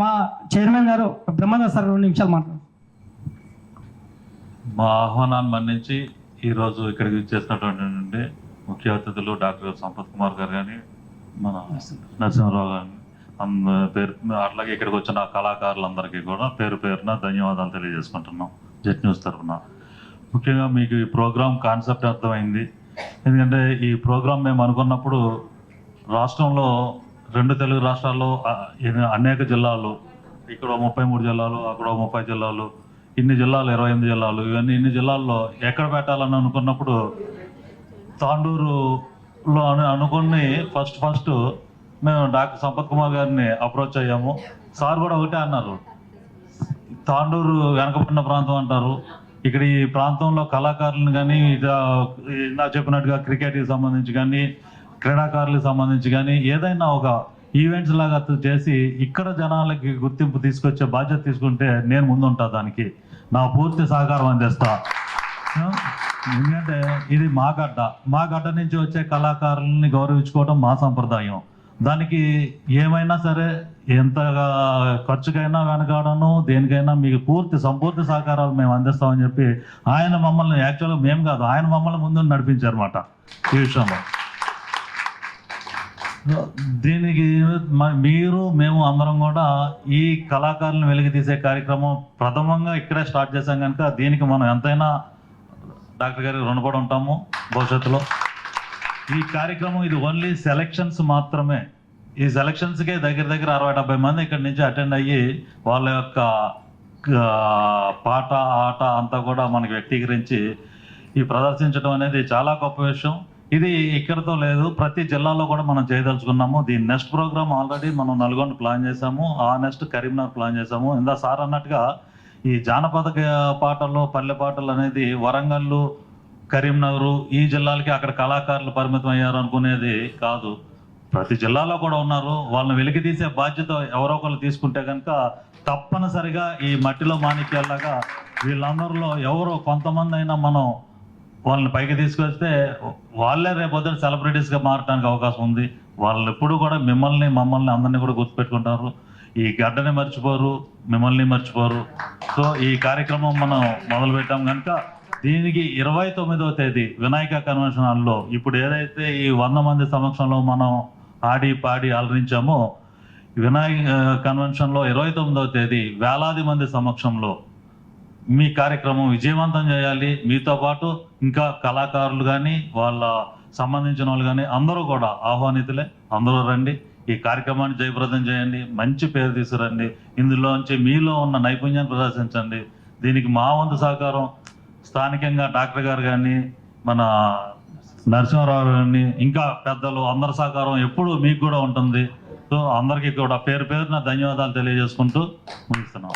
మా చైర్మన్ గారు బ్రహ్మానంద సార్ 2 నిమిషాలు మాట్లాడారు. మా ఆహ్వానాన్ని మన్నించి ఈరోజు ఇక్కడికి చేసినటువంటి ముఖ్య అతిథులు డాక్టర్ సంపత్ కుమార్ గారు కానీ, మన నరసింహారావు గారు పేరు, అట్లాగే ఇక్కడికి వచ్చిన కళాకారులందరికీ కూడా పేరు పేరున ధన్యవాదాలు తెలియజేసుకుంటున్నాం జెట్ న్యూస్ తరఫున. ముఖ్యంగా మీకు ఈ ప్రోగ్రామ్ కాన్సెప్ట్ అర్థమైంది. ఎందుకంటే ఈ ప్రోగ్రామ్ మేము అనుకున్నప్పుడు రాష్ట్రంలో 2 తెలుగు రాష్ట్రాల్లో అనేక జిల్లాలు, ఇక్కడ 33 జిల్లాలు, అక్కడ 30 జిల్లాలు, ఇన్ని జిల్లాలు 28 జిల్లాలు, ఇన్ని జిల్లాల్లో ఎక్కడ పెట్టాలని అనుకున్నప్పుడు తాండూరులో అనుకుని ఫస్ట్ మేము డాక్టర్ సంపత్ కుమార్ గారిని అప్రోచ్ అయ్యాము. సార్ కూడా ఒకటే అన్నారు, తాండూరు వెనకబడిన ప్రాంతం అంటారు, ఇక్కడ ఈ ప్రాంతంలో కళాకారులను కానీ నా చెప్పినట్టుగా క్రికెట్కి సంబంధించి కానీ, క్రీడాకారులకు సంబంధించి కానీ ఏదైనా ఒక ఈవెంట్స్ లాగా చేసి ఇక్కడ జనాలకి గుర్తింపు తీసుకొచ్చే బాధ్యత తీసుకుంటే నేను ముందుంటా, దానికి నా పూర్తి సహకారం అందిస్తా. ఎందుకంటే ఇది మా గడ్డ నుంచి వచ్చే కళాకారులని గౌరవించుకోవడం మా సంప్రదాయం. దానికి ఏమైనా సరే ఎంతగా ఖర్చుకైనా వెనకాడను, దేనికైనా మీకు సంపూర్తి సహకారాలు మేము అందిస్తామని చెప్పి ఆయన మమ్మల్ని, యాక్చువల్గా మేము కాదు, ఆయన మమ్మల్ని ముందు నడిపించారన్నమాట ఈ విషయంలో. దీనికి మీరు మేము అందరం కూడా ఈ కళాకారులను వెలికి తీసే కార్యక్రమం ప్రథమంగా ఇక్కడే స్టార్ట్ చేశాం కనుక దీనికి మనం ఎంతైనా డాక్టర్ గారికి రుణపడి ఉంటాము భవిష్యత్తులో. ఈ కార్యక్రమం ఇది ఓన్లీ సెలక్షన్స్ మాత్రమే. ఈ సెలక్షన్స్కే దగ్గర 60-70 మంది ఇక్కడి నుంచి అటెండ్ అయ్యి వాళ్ళ యొక్క పాట ఆట అంతా కూడా మనకి వ్యక్తీకరించి ఈ ప్రదర్శించడం అనేది చాలా గొప్ప విషయం. ఇది ఇక్కడతో లేదు, ప్రతి జిల్లాలో కూడా మనం చేయదలుచుకున్నాము. దీని నెక్స్ట్ ప్రోగ్రామ్ ఆల్రెడీ మనం నల్గొండ ప్లాన్ చేసాము, ఆ నెక్స్ట్ కరీంనగర్ ప్లాన్ చేసాము. ఇందా సార్ అన్నట్టుగా ఈ జానపద పాటలు, పల్లె పాటలు అనేది వరంగల్, కరీంనగర్ ఈ జిల్లాలకి అక్కడ కళాకారులు పరిమితం అయ్యారు అనుకునేది కాదు. ప్రతి జిల్లాలో కూడా ఉన్నారు. వాళ్ళని వెలికి తీసే బాధ్యత ఎవరో ఒకరు తీసుకుంటే కనుక తప్పనిసరిగా ఈ మట్టిలో మాణిక్యాల్లాగా వీళ్ళందరిలో ఎవరో కొంతమంది అయినా మనం వాళ్ళని పైకి తీసుకొస్తే వాళ్ళే రేపొద్దున సెలబ్రిటీస్గా మారడానికి అవకాశం ఉంది. వాళ్ళు ఎప్పుడు కూడా మమ్మల్ని అందరినీ కూడా గుర్తుపెట్టుకుంటారు. ఈ గడ్డని మర్చిపోరు, మిమ్మల్ని మర్చిపోరు. సో ఈ కార్యక్రమం మనం మొదలుపెట్టాం కనుక దీనికి 29వ తేదీ వినాయక కన్వెన్షన్ హాల్లో ఇప్పుడు ఏదైతే ఈ 100 మంది సమక్షంలో మనం ఆడి పాడి అలరించామో, వినాయక కన్వెన్షన్లో 29వ తేదీ వేలాది మంది సమక్షంలో మీ కార్యక్రమం విజయవంతం చేయాలి. మీతో పాటు ఇంకా కళాకారులు కానీ వాళ్ళ సంబంధించిన వాళ్ళు కానీ అందరూ కూడా ఆహ్వానితులే. అందరూ రండి, ఈ కార్యక్రమాన్ని జయప్రదం చేయండి, మంచి పేరు తీసుకురండి, ఇందులోంచి మీలో ఉన్న నైపుణ్యాన్ని ప్రదర్శించండి. దీనికి మా వంతు సహకారం స్థానికంగా డాక్టర్ గారు కానీ, మన నరసింహారావు గారిని, ఇంకా పెద్దలు అందరి సహకారం ఎప్పుడు మీకు కూడా ఉంటుంది. సో అందరికీ కూడా పేరున ధన్యవాదాలు తెలియజేసుకుంటూ ముగిస్తున్నాం.